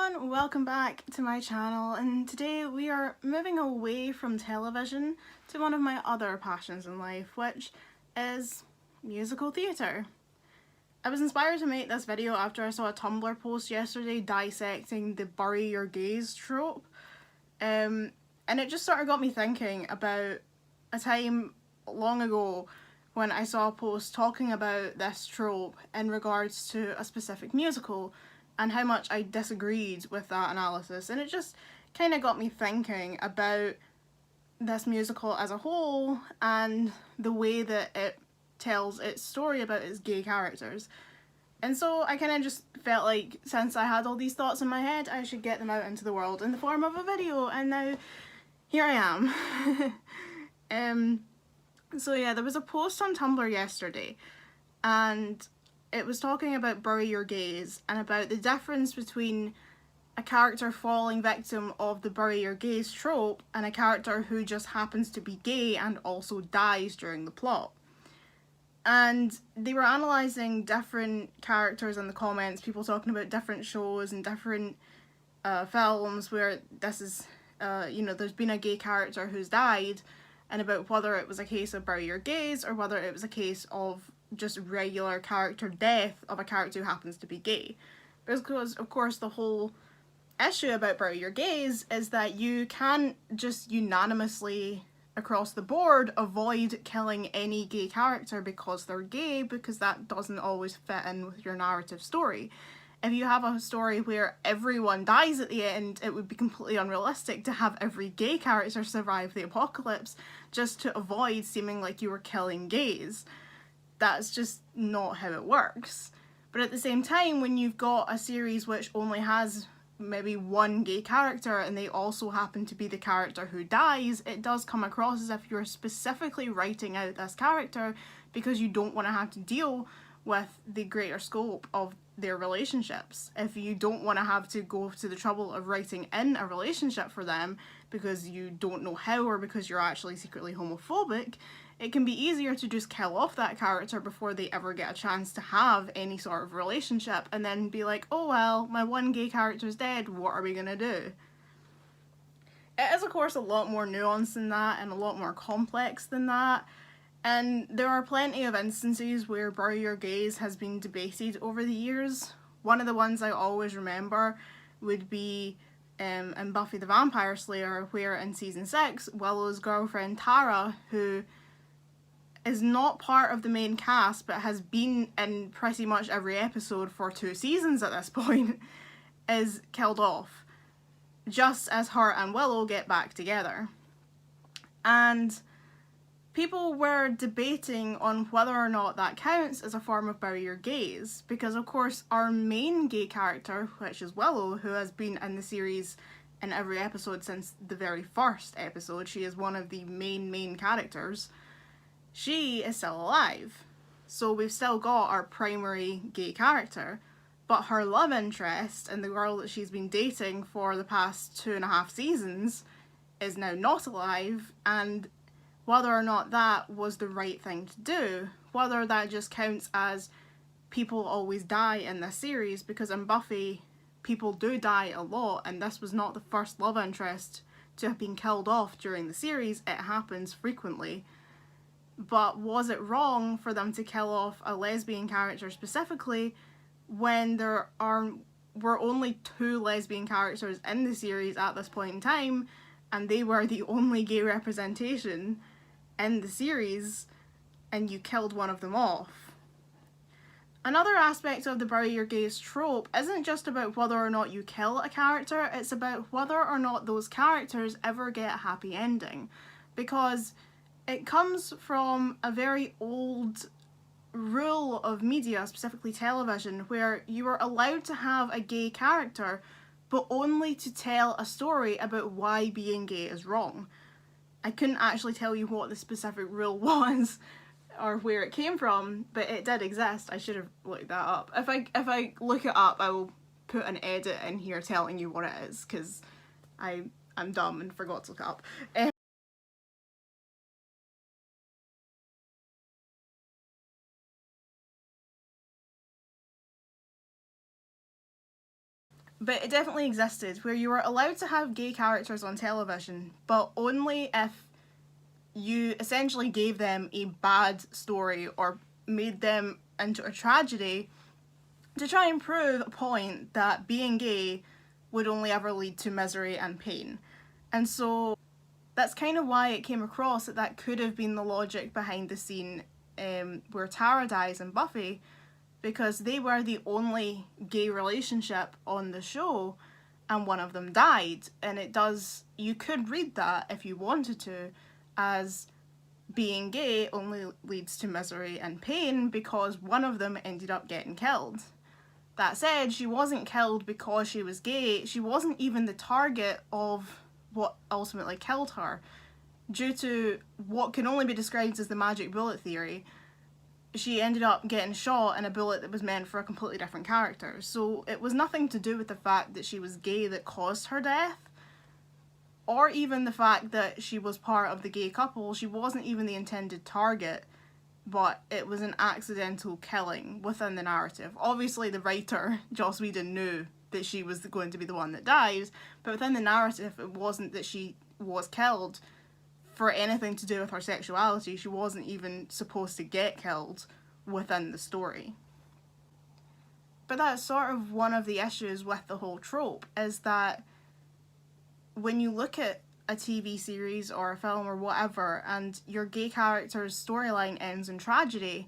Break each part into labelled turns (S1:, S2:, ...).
S1: everyone, welcome back to my channel, and today we are moving away from television to one of my other passions in life, which is musical theatre. I was inspired to make this video after I saw a Tumblr post yesterday dissecting the bury your gays trope, and it just sort of got me thinking about a time long ago when I saw a post talking about this trope in regards to a specific musical and how much I disagreed with that analysis, and it just kind of got me thinking about this musical as a whole and the way that it tells its story about its gay characters. And so I kind of just felt like, since I had all these thoughts in my head, I should get them out into the world in the form of a video, and now here I am. So yeah, there was a post on Tumblr yesterday, and it was talking about bury your gays and about the difference between a character falling victim of the bury your gays trope and a character who just happens to be gay and also dies during the plot. And they were analysing different characters in the comments, people talking about different shows and different films where this is, there's been a gay character who's died, and about whether it was a case of bury your gays or whether it was a case of just regular character death of a character who happens to be gay. Because, of course, the whole issue about bury your gays is that you can't just unanimously across the board avoid killing any gay character because they're gay, because that doesn't always fit in with your narrative story. If you have a story where everyone dies at the end, it would be completely unrealistic to have every gay character survive the apocalypse just to avoid seeming like you were killing gays. That's just not how it works. But at the same time, when you've got a series which only has maybe one gay character and they also happen to be the character who dies, it does come across as if you're specifically writing out this character because you don't want to have to deal with the greater scope of their relationships. If you don't want to have to go to the trouble of writing in a relationship for them because you don't know how, or because you're actually secretly homophobic, it can be easier to just kill off that character before they ever get a chance to have any sort of relationship, and then be like, oh well, my one gay character's dead, what are we gonna do? It is, of course, a lot more nuanced than that and a lot more complex than that, and there are plenty of instances where bury your gays has been debated over the years. One of the ones I always remember would be in Buffy the Vampire Slayer, where in season 6, Willow's girlfriend Tara, who is not part of the main cast but has been in pretty much every episode for 2 seasons at this point, is killed off just as her and Willow get back together. And people were debating on whether or not that counts as a form of bury your gays, because of course our main gay character, which is Willow, who has been in the series in every episode since the very first episode, she is one of the main characters, she is still alive. So we've still got our primary gay character, but her love interest and the girl that she's been dating for the past 2.5 seasons is now not alive, and whether or not that was the right thing to do, whether that just counts as people always die in this series, because in Buffy people do die a lot, and this was not the first love interest to have been killed off during the series, it happens frequently. But was it wrong for them to kill off a lesbian character specifically when there were only 2 lesbian characters in the series at this point in time, and they were the only gay representation in the series, and you killed one of them off? Another aspect of the bury your gays trope isn't just about whether or not you kill a character, it's about whether or not those characters ever get a happy ending, because it comes from a very old rule of media, specifically television, where you were allowed to have a gay character but only to tell a story about why being gay is wrong. I couldn't actually tell you what the specific rule was or where it came from, but it did exist. I should have looked that up. If I look it up, I will put an edit in here telling you what it is, because I'm dumb and forgot to look it up. But it definitely existed, where you were allowed to have gay characters on television, but only if you essentially gave them a bad story or made them into a tragedy to try and prove a point that being gay would only ever lead to misery and pain. And so that's kind of why it came across that that could have been the logic behind the scene where Tara dies in Buffy, because they were the only gay relationship on the show and one of them died. And it does, you could read that if you wanted to as being gay only leads to misery and pain because one of them ended up getting killed. That said, she wasn't killed because she was gay. She wasn't even the target of what ultimately killed her. Due to what can only be described as the magic bullet theory, she ended up getting shot in a bullet that was meant for a completely different character. So it was nothing to do with the fact that she was gay that caused her death, or even the fact that she was part of the gay couple. She wasn't even the intended target, but it was an accidental killing within the narrative. Obviously the writer, Joss Whedon, knew that she was going to be the one that dies, but within the narrative it wasn't that she was killed for anything to do with her sexuality. She wasn't even supposed to get killed within the story. But that's sort of one of the issues with the whole trope, is that when you look at a TV series or a film or whatever and your gay character's storyline ends in tragedy,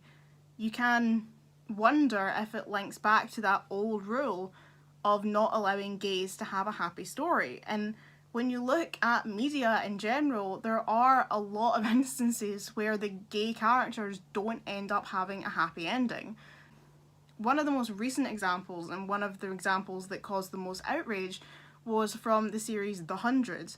S1: you can wonder if it links back to that old rule of not allowing gays to have a happy story. And when you look at media in general, there are a lot of instances where the gay characters don't end up having a happy ending. One of the most recent examples, and one of the examples that caused the most outrage, was from the series The Hundred.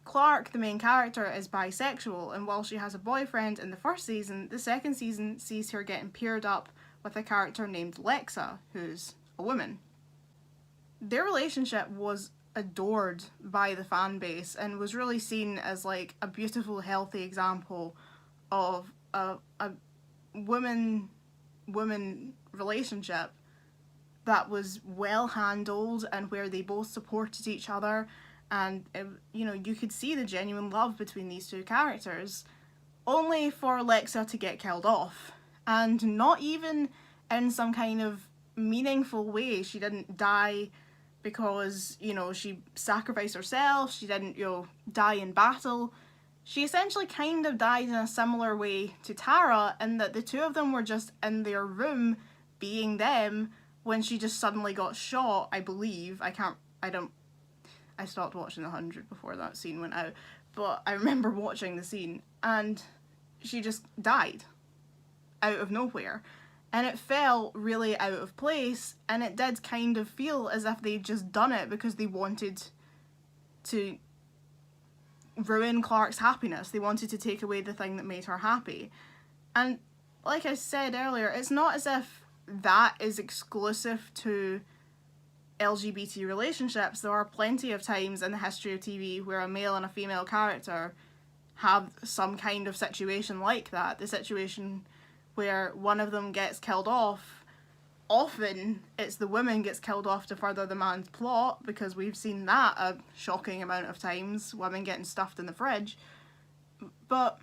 S1: Clark, the main character, is bisexual, and while she has a boyfriend in the first season, the second season sees her getting paired up with a character named Lexa, who's a woman. Their relationship was adored by the fan base and was really seen as like a beautiful, healthy example of a woman relationship that was well handled and where they both supported each other, and you could see the genuine love between these two characters, only for Lexa to get killed off, and not even in some kind of meaningful way. She didn't die because she sacrificed herself. She didn't die in battle. She essentially kind of died in a similar way to Tara, in that the two of them were just in their room being them when she just suddenly got shot, I believe. I stopped watching The 100 before that scene went out, but I remember watching the scene and she just died out of nowhere. And it felt really out of place, and it did kind of feel as if they'd just done it because they wanted to ruin Clark's happiness. They wanted to take away the thing that made her happy. And like I said earlier, it's not as if that is exclusive to LGBT relationships. There are plenty of times in the history of TV where a male and a female character have some kind of situation like that. The situation where one of them gets killed off. Often it's the woman gets killed off to further the man's plot, because we've seen that a shocking amount of times, women getting stuffed in the fridge. But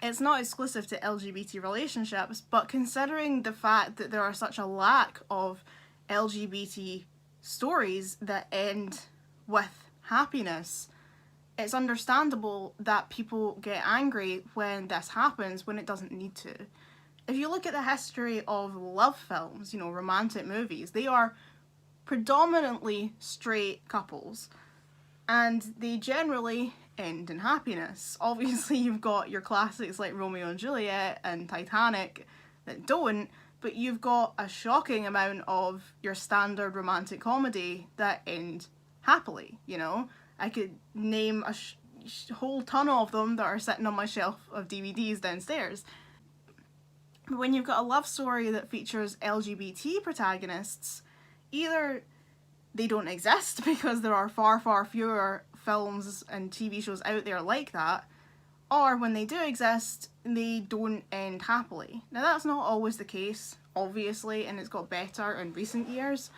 S1: it's not exclusive to LGBT relationships, but considering the fact that there are such a lack of LGBT stories that end with happiness, it's understandable that people get angry when this happens, when it doesn't need to. If you look at the history of love films, romantic movies, they are predominantly straight couples, and they generally end in happiness. Obviously, you've got your classics like Romeo and Juliet and Titanic that don't, but you've got a shocking amount of your standard romantic comedy that end happily, I could name a whole ton of them that are sitting on my shelf of DVDs downstairs. But when you've got a love story that features LGBT protagonists, either they don't exist because there are far, far fewer films and TV shows out there like that, or when they do exist, they don't end happily. Now that's not always the case, obviously, and it's got better in recent years,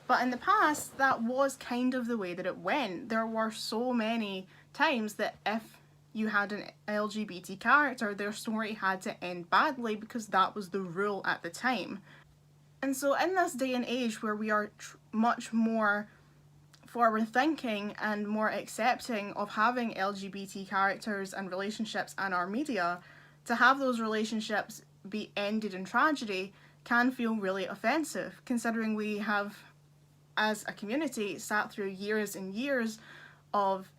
S1: But in the past, that was kind of the way that it went. There were so many times that if you had an LGBT character, their story had to end badly because that was the rule at the time. And so in this day and age where we are much more forward thinking and more accepting of having LGBT characters and relationships in our media, to have those relationships be ended in tragedy can feel really offensive, considering we have, as a community, sat through years and years of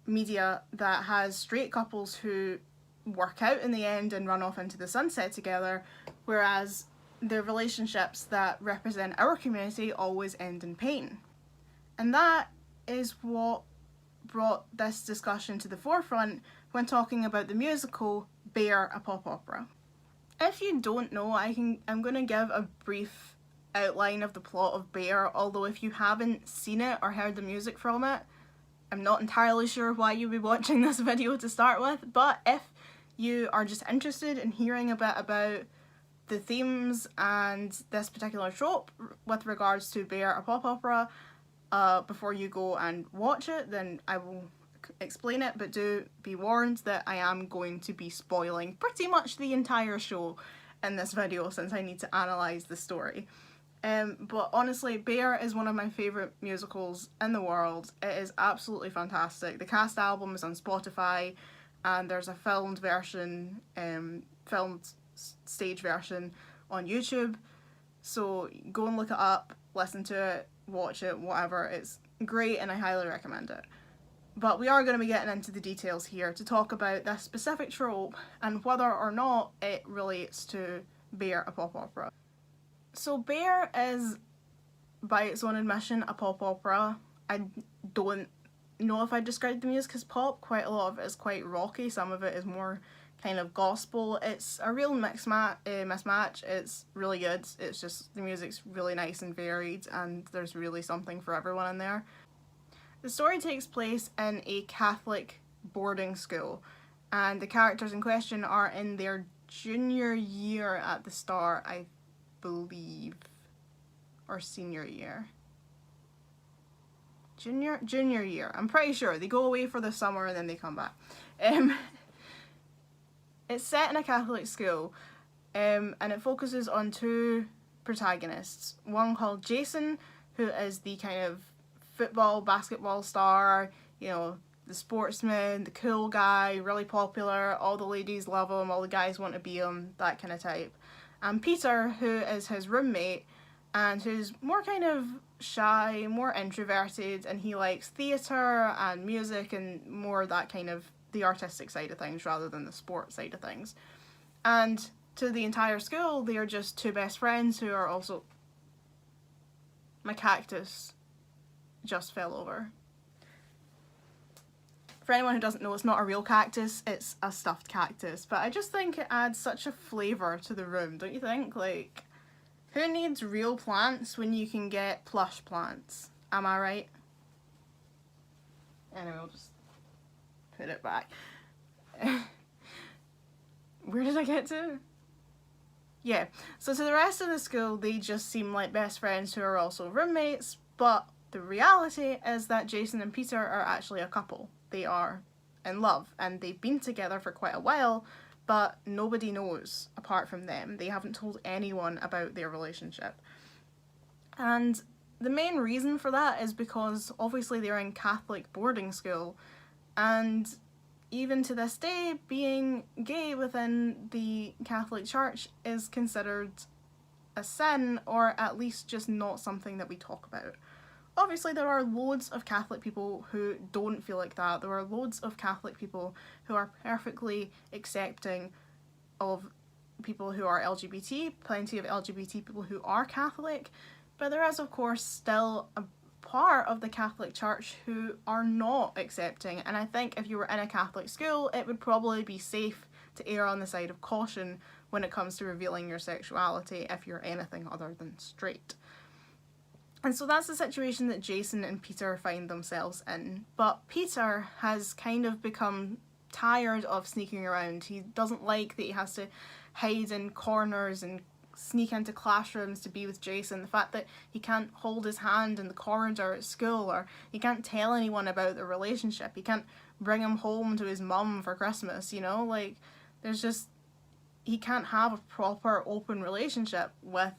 S1: media that has straight couples who work out in the end and run off into the sunset together, whereas the relationships that represent our community always end in pain. And that is what brought this discussion to the forefront when talking about the musical Bear, a pop opera. If you don't know, I'm going to give a brief outline of the plot of Bear, although if you haven't seen it or heard the music from it, I'm not entirely sure why you'd be watching this video to start with, but if you are just interested in hearing a bit about the themes and this particular trope with regards to Bear, a pop opera, before you go and watch it, then I will explain it, but do be warned that I am going to be spoiling pretty much the entire show in this video since I need to analyse the story. But honestly, Bear is one of my favourite musicals in the world. It is absolutely fantastic. The cast album is on Spotify, and there's a filmed version, filmed stage version on YouTube. So go and look it up, listen to it, watch it, whatever. It's great and I highly recommend it. But we are going to be getting into the details here to talk about this specific trope and whether or not it relates to Bear, a pop opera. So Bear is, by its own admission, a pop opera. I don't know if I describe the music as pop. Quite a lot of it is quite rocky. Some of it is more kind of gospel. It's a real mismatch. It's really good. It's just the music's really nice and varied, and there's really something for everyone in there. The story takes place in a Catholic boarding school, and the characters in question are in their junior year at the start, I believe, or senior year. Junior year. I'm pretty sure. They go away for the summer and then they come back. It's set in a Catholic school, and it focuses on two protagonists. One called Jason, who is the kind of football, basketball star, you know, the sportsman, the cool guy, really popular, all the ladies love him, all the guys want to be him, that kind of type. And Peter, who is his roommate, and who's more kind of shy, more introverted, and he likes theatre and music and more that kind of the artistic side of things rather than the sport side of things. And to the entire school, they are just two best friends who are also... My cactus just fell over. For anyone who doesn't know, it's not a real cactus, it's a stuffed cactus. But I just think it adds such a flavour to the room, don't you think? Like, who needs real plants when you can get plush plants? Am I right? Anyway, I'll just put it back. Where did I get to? Yeah, so to the rest of the school, they just seem like best friends who are also roommates, but the reality is that Jason and Peter are actually a couple. They are in love, and they've been together for quite a while, but nobody knows apart from them. They haven't told anyone about their relationship. And the main reason for that is because obviously they're in Catholic boarding school, and even to this day, being gay within the Catholic Church is considered a sin, or at least just not something that we talk about. Obviously, there are loads of Catholic people who don't feel like that. There are loads of Catholic people who are perfectly accepting of people who are LGBT, plenty of LGBT people who are Catholic, but there is, of course, still a part of the Catholic Church who are not accepting, and I think if you were in a Catholic school, it would probably be safe to err on the side of caution when it comes to revealing your sexuality if you're anything other than straight. And so that's the situation that Jason and Peter find themselves in. But Peter has kind of become tired of sneaking around. He doesn't like that he has to hide in corners and sneak into classrooms to be with Jason, the fact that he can't hold his hand in the corridor at school, or he can't tell anyone about their relationship, he can't bring him home to his mum for Christmas, you know, like, there's just, he can't have a proper open relationship with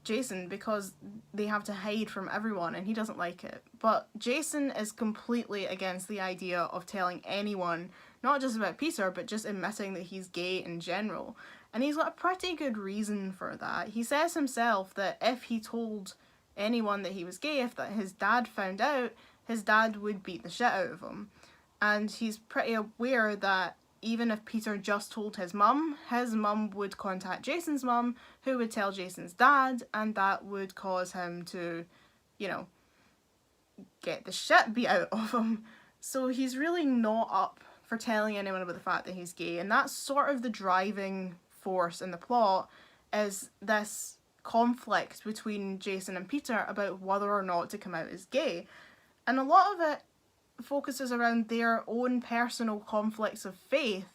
S1: Jason because they have to hide from everyone, and he doesn't like it. But Jason is completely against the idea of telling anyone, not just about Peter, but just admitting that he's gay in general. And he's got a pretty good reason for that. He says himself that if he told anyone that he was gay, if that his dad found out, his dad would beat the shit out of him. And he's pretty aware that even if Peter just told his mum would contact Jason's mum, who would tell Jason's dad, and that would cause him to, you know, get the shit beat out of him. So he's really not up for telling anyone about the fact that he's gay, and that's sort of the driving force in the plot, is this conflict between Jason and Peter about whether or not to come out as gay. And a lot of it focuses around their own personal conflicts of faith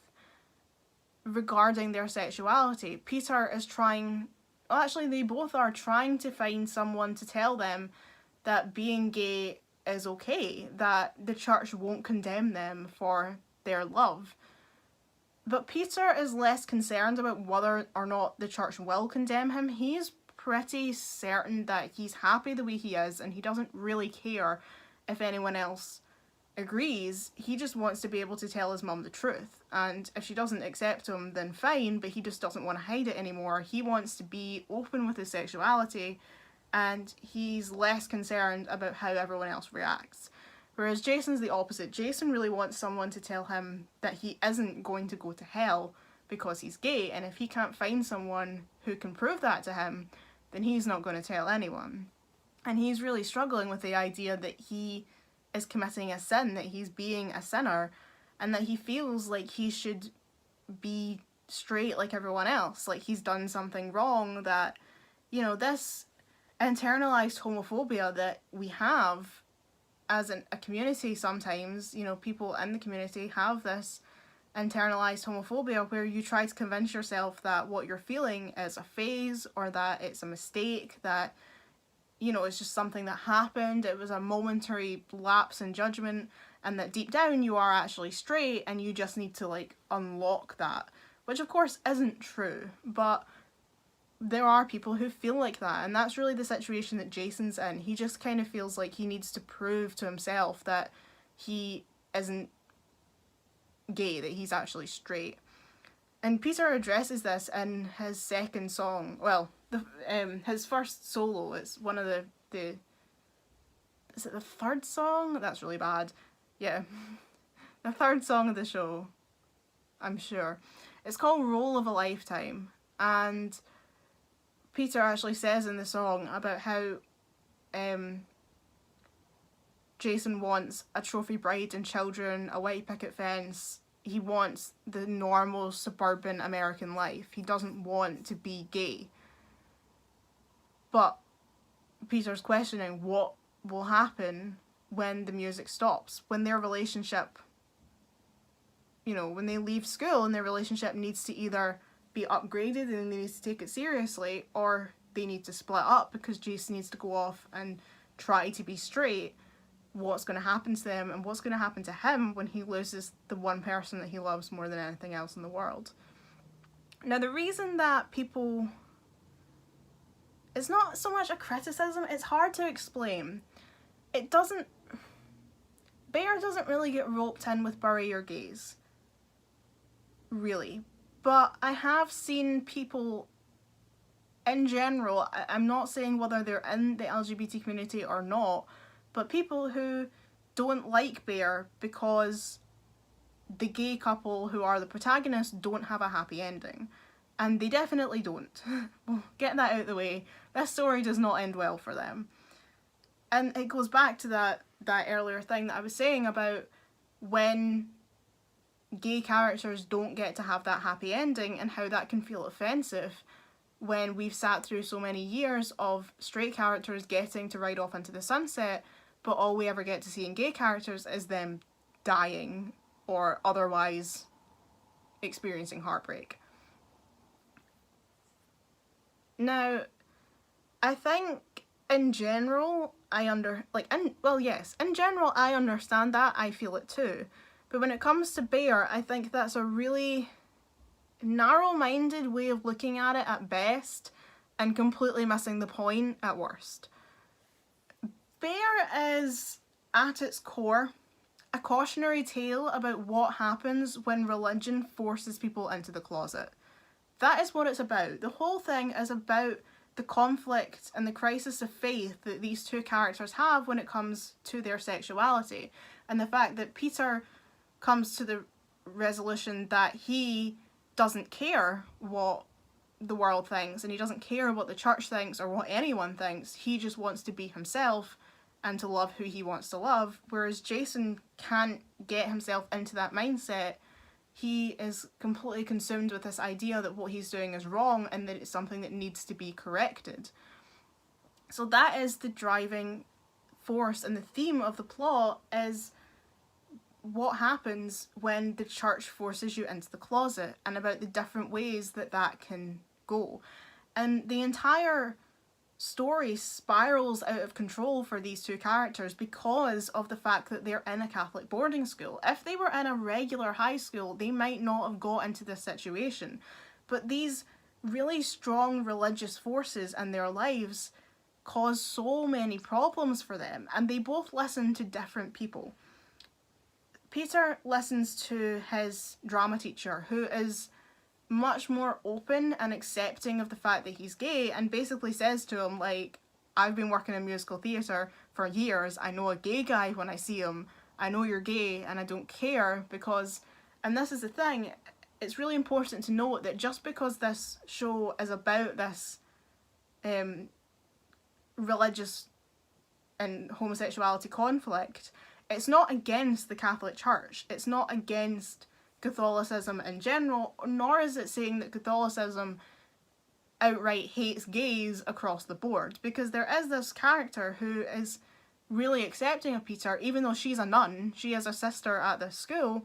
S1: regarding their sexuality. Peter is trying, well, actually they both are trying to find someone to tell them that being gay is okay, that the church won't condemn them for their love. But Peter is less concerned about whether or not the church will condemn him. He's pretty certain that he's happy the way he is, and he doesn't really care if anyone else agrees. He just wants to be able to tell his mum the truth, and if she doesn't accept him, then fine, but he just doesn't want to hide it anymore. He wants to be open with his sexuality, and he's less concerned about how everyone else reacts. Whereas Jason's the opposite. Jason really wants someone to tell him that he isn't going to go to hell because he's gay, and if he can't find someone who can prove that to him, then he's not going to tell anyone. And he's really struggling with the idea that he is committing a sin, that he's being a sinner, and that he feels like he should be straight like everyone else, like he's done something wrong, that, you know, this internalized homophobia that we have as a community sometimes, you know, people in the community have this internalized homophobia where you try to convince yourself that what you're feeling is a phase, or that it's a mistake, that, you know, it's just something that happened, it was a momentary lapse in judgment, and that deep down you are actually straight and you just need to, like, unlock that. Which of course isn't true, but there are people who feel like that, and that's really the situation that Jason's in. He just kind of feels like he needs to prove to himself that he isn't gay, that he's actually straight. And Peter addresses this in his second song, well, his first solo. It's one of the is it the third song? That's really bad. Yeah, the third song of the show, I'm sure. It's called Role of a Lifetime, and Peter actually says in the song about how Jason wants a trophy bride and children, a white picket fence. He wants the normal suburban American life. He doesn't want to be gay. But Peter's questioning what will happen when the music stops, when their relationship, you know, when they leave school and their relationship needs to either be upgraded and they need to take it seriously, or they need to split up because Jason needs to go off and try to be straight. What's going to happen to them, and what's going to happen to him when he loses the one person that he loves more than anything else in the world. Now, the reason that people... It's not so much a criticism, it's hard to explain. It doesn't... Bear doesn't really get roped in with Bury Your Gays. Really. But I have seen people in general, I'm not saying whether they're in the LGBT community or not, but people who don't like Bear because the gay couple who are the protagonists don't have a happy ending. And they definitely don't. Well, get that out of the way. This story does not end well for them. And it goes back to that earlier thing that I was saying about when gay characters don't get to have that happy ending, and how that can feel offensive when we've sat through so many years of straight characters getting to ride off into the sunset, but all we ever get to see in gay characters is them dying or otherwise experiencing heartbreak. Now, I think in general, in general, I understand that, I feel it too. But when it comes to Bear, I think that's a really narrow-minded way of looking at it at best, and completely missing the point at worst. Bear is, at its core, a cautionary tale about what happens when religion forces people into the closet. That is what it's about. The whole thing is about the conflict and the crisis of faith that these two characters have when it comes to their sexuality, and the fact that Peter comes to the resolution that he doesn't care what the world thinks, and he doesn't care what the church thinks or what anyone thinks. He just wants to be himself and to love who he wants to love, whereas Jason can't get himself into that mindset. He is completely consumed with this idea that what he's doing is wrong and that it's something that needs to be corrected. So that is the driving force, and the theme of the plot is what happens when the church forces you into the closet, and about the different ways that that can go. And the entire story spirals out of control for these two characters because of the fact that they're in a Catholic boarding school. If they were in a regular high school, they might not have got into this situation. But these really strong religious forces in their lives cause so many problems for them, and they both listen to different people. Peter listens to his drama teacher, who is much more open and accepting of the fact that he's gay, and basically says to him, like, I've been working in musical theatre for years, I know a gay guy when I see him, I know you're gay and I don't care, because, and this is the thing, it's really important to note that just because this show is about this religious and homosexuality conflict, it's not against the Catholic Church, it's not against Catholicism in general, nor is it saying that Catholicism outright hates gays across the board, because there is this character who is really accepting of Peter, even though she's a nun. She is a sister at this school,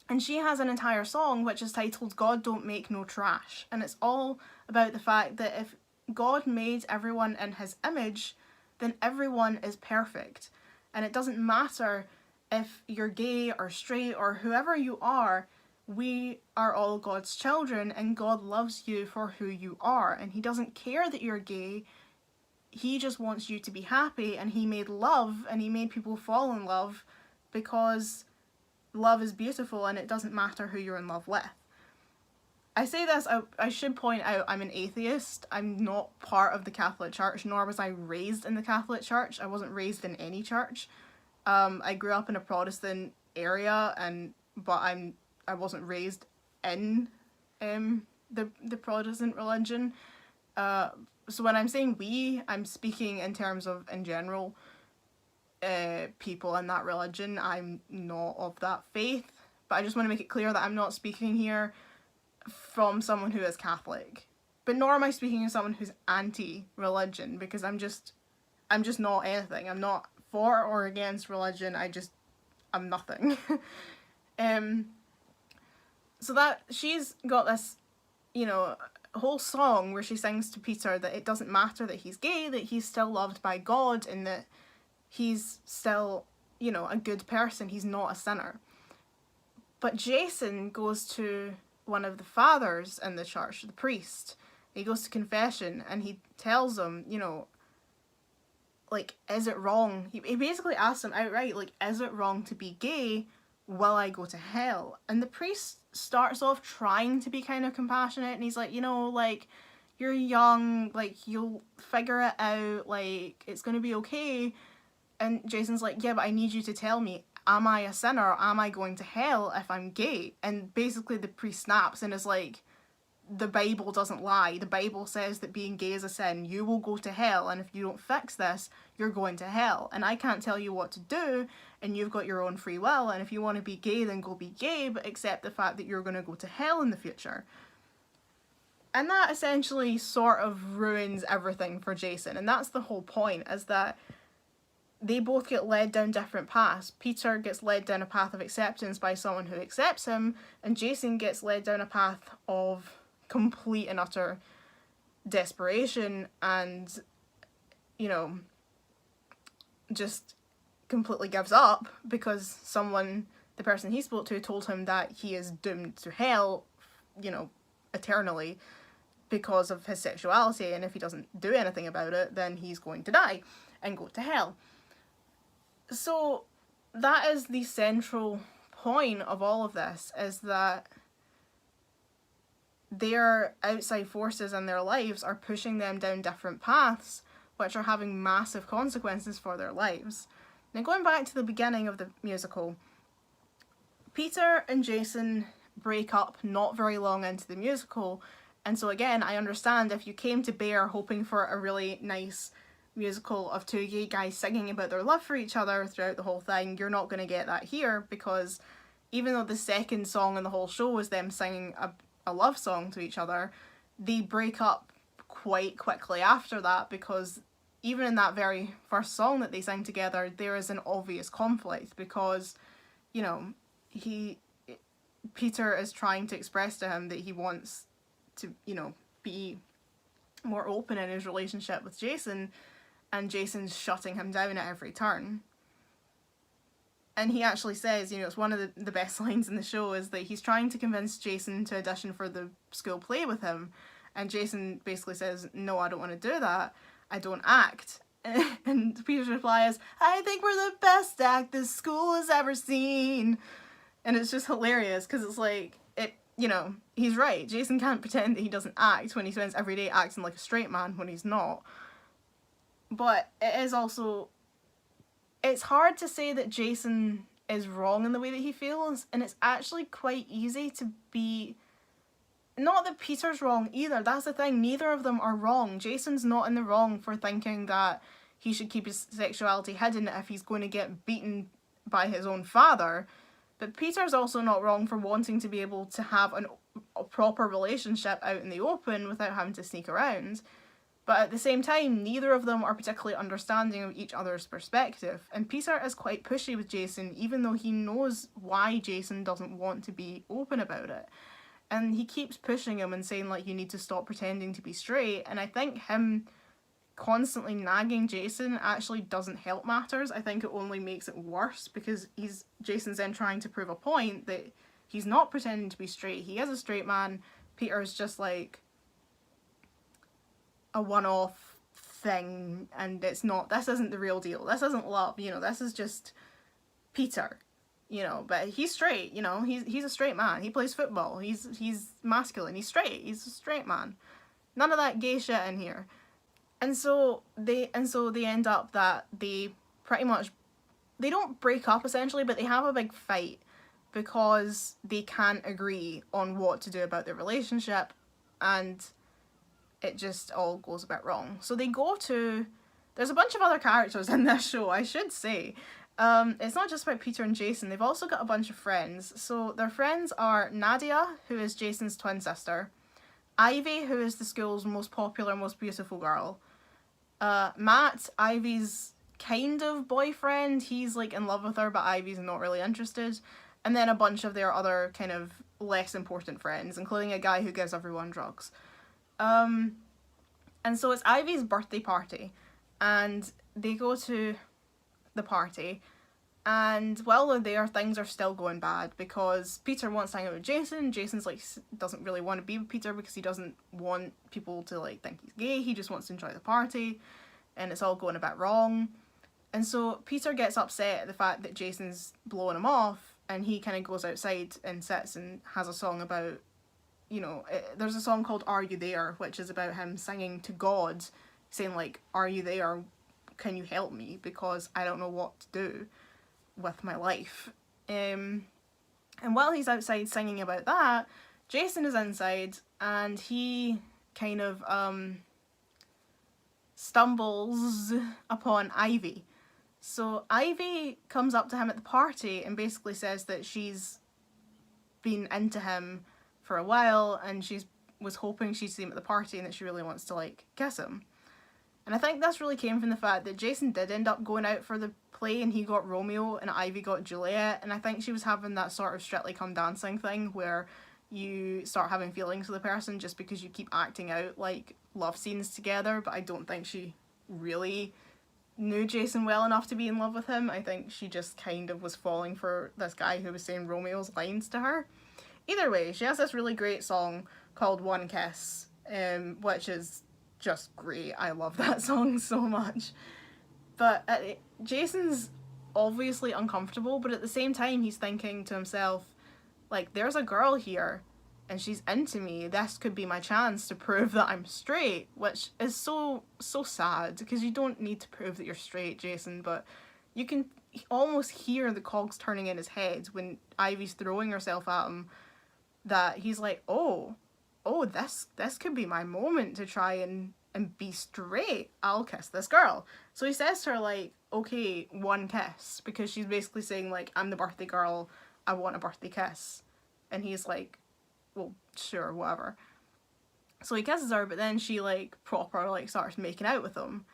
S1: and she has an entire song which is titled God Don't Make No Trash, and it's all about the fact that if God made everyone in his image, then everyone is perfect, and it doesn't matter if you're gay or straight or whoever you are, we are all God's children, and God loves you for who you are, and he doesn't care that you're gay. He just wants you to be happy, and he made love, and he made people fall in love because love is beautiful and it doesn't matter who you're in love with. I say this, I should point out I'm an atheist. I'm not part of the Catholic Church, nor was I raised in the Catholic Church. I wasn't raised in any church. I grew up in a Protestant area, but I wasn't raised in the Protestant religion. So when I'm saying we, I'm speaking in terms of, in general, people in that religion. I'm not of that faith, but I just want to make it clear that I'm not speaking here from someone who is Catholic, but nor am I speaking as someone who's anti-religion, because I'm just not anything. I'm not for or against religion, I'm nothing. So that she's got this, whole song where she sings to Peter that it doesn't matter that he's gay, that he's still loved by God, and that he's still, a good person, he's not a sinner. But Jason goes to one of the fathers in the church, the priest. He goes to confession and he tells him, is it wrong? He basically asks him outright, is it wrong to be gay? Will I go to hell? And the priest starts off trying to be kind of compassionate, and he's like, you're young, you'll figure it out, it's gonna be okay. And Jason's like, yeah, but I need you to tell me, am I a sinner? Or am I going to hell if I'm gay? And basically the priest snaps and is like, the Bible doesn't lie. The Bible says that being gay is a sin. You will go to hell, and if you don't fix this, you're going to hell. And I can't tell you what to do, and you've got your own free will, and if you want to be gay, then go be gay, but accept the fact that you're going to go to hell in the future. And that essentially sort of ruins everything for Jason, and that's the whole point, is that they both get led down different paths. Peter gets led down a path of acceptance by someone who accepts him, and Jason gets led down a path of complete and utter desperation and, you know, just completely gives up because the person he spoke to told him that he is doomed to hell, you know, eternally because of his sexuality, and if he doesn't do anything about it, then he's going to die and go to hell. So that is the central point of all of this, is that their outside forces in their lives are pushing them down different paths, which are having massive consequences for their lives. Now, going back to the beginning of the musical, Peter and Jason break up not very long into the musical, and so again, I understand if you came to Bear hoping for a really nice musical of two gay guys singing about their love for each other throughout the whole thing, you're not going to get that here, because even though the second song in the whole show is them singing a love song to each other, they break up quite quickly after that, because even in that very first song that they sing together, there is an obvious conflict, because, you know, Peter is trying to express to him that he wants to, you know, be more open in his relationship with Jason, and Jason's shutting him down at every turn. And he actually says, you know, it's one of the best lines in the show, is that he's trying to convince Jason to audition for the school play with him, and Jason basically says, no, I don't want to do that, I don't act. And Peter's reply is, I think we're the best act this school has ever seen. And it's just hilarious, because it's like, you know, he's right. Jason can't pretend that he doesn't act when he spends every day acting like a straight man when he's not. But it is also, it's hard to say that Jason is wrong in the way that he feels, and it's actually quite easy to be, not that Peter's wrong either, that's the thing, neither of them are wrong. Jason's not in the wrong for thinking that he should keep his sexuality hidden if he's going to get beaten by his own father. But Peter's also not wrong for wanting to be able to have a proper relationship out in the open without having to sneak around. But at the same time, neither of them are particularly understanding of each other's perspective. And Peter is quite pushy with Jason, even though he knows why Jason doesn't want to be open about it. And he keeps pushing him and saying, like, you need to stop pretending to be straight. And I think him constantly nagging Jason actually doesn't help matters. I think it only makes it worse, because Jason's then trying to prove a point that he's not pretending to be straight. He is a straight man. Peter's just like a one-off thing, and this isn't the real deal. This isn't love, you know, this is just Peter, you know, but he's straight, you know, he's a straight man. He plays football. He's masculine. He's straight. He's a straight man. None of that gay shit in here. And so they end up that they don't break up essentially, but they have a big fight because they can't agree on what to do about their relationship, and it just all goes a bit wrong. So there's a bunch of other characters in this show, I should say. It's not just about Peter and Jason, they've also got a bunch of friends. So their friends are Nadia, who is Jason's twin sister, Ivy, who is the school's most popular, most beautiful girl, Matt, Ivy's kind of boyfriend, he's like in love with her, but Ivy's not really interested, and then a bunch of their other kind of less important friends, including a guy who gives everyone drugs. And so it's Ivy's birthday party, and they go to the party, and while they're there, things are still going bad, because Peter wants to hang out with Jason. Jason's like, doesn't really want to be with Peter because he doesn't want people to like think he's gay, he just wants to enjoy the party, and it's all going a bit wrong. And so Peter gets upset at the fact that Jason's blowing him off, and he kind of goes outside and sits and has a song about, you know, there's a song called Are You There, which is about him singing to God, saying like, are you there, can you help me, because I don't know what to do with my life. And while he's outside singing about that, Jason is inside, and he kind of stumbles upon Ivy. So Ivy comes up to him at the party and basically says that she's been into him for a while, and was hoping she'd see him at the party, and that she really wants to like kiss him. And I think this really came from the fact that Jason did end up going out for the play, and he got Romeo and Ivy got Juliet, and I think she was having that sort of Strictly Come Dancing thing where you start having feelings for the person just because you keep acting out like love scenes together, but I don't think she really knew Jason well enough to be in love with him. I think she just kind of was falling for this guy who was saying Romeo's lines to her. Either way, she has this really great song called One Kiss, which is just great. I love that song so much. But Jason's obviously uncomfortable, but at the same time he's thinking to himself, like, there's a girl here and she's into me. This could be my chance to prove that I'm straight, which is so sad, because you don't need to prove that you're straight, Jason, but you can almost hear the cogs turning in his head when Ivy's throwing herself at him, that he's like, oh, this could be my moment to try and be straight. I'll kiss this girl. So he says to her, like, okay, one kiss, because she's basically saying, like, I'm the birthday girl, I want a birthday kiss. And he's like, well, sure, whatever. So he kisses her, but then she, like, proper, like, starts making out with him.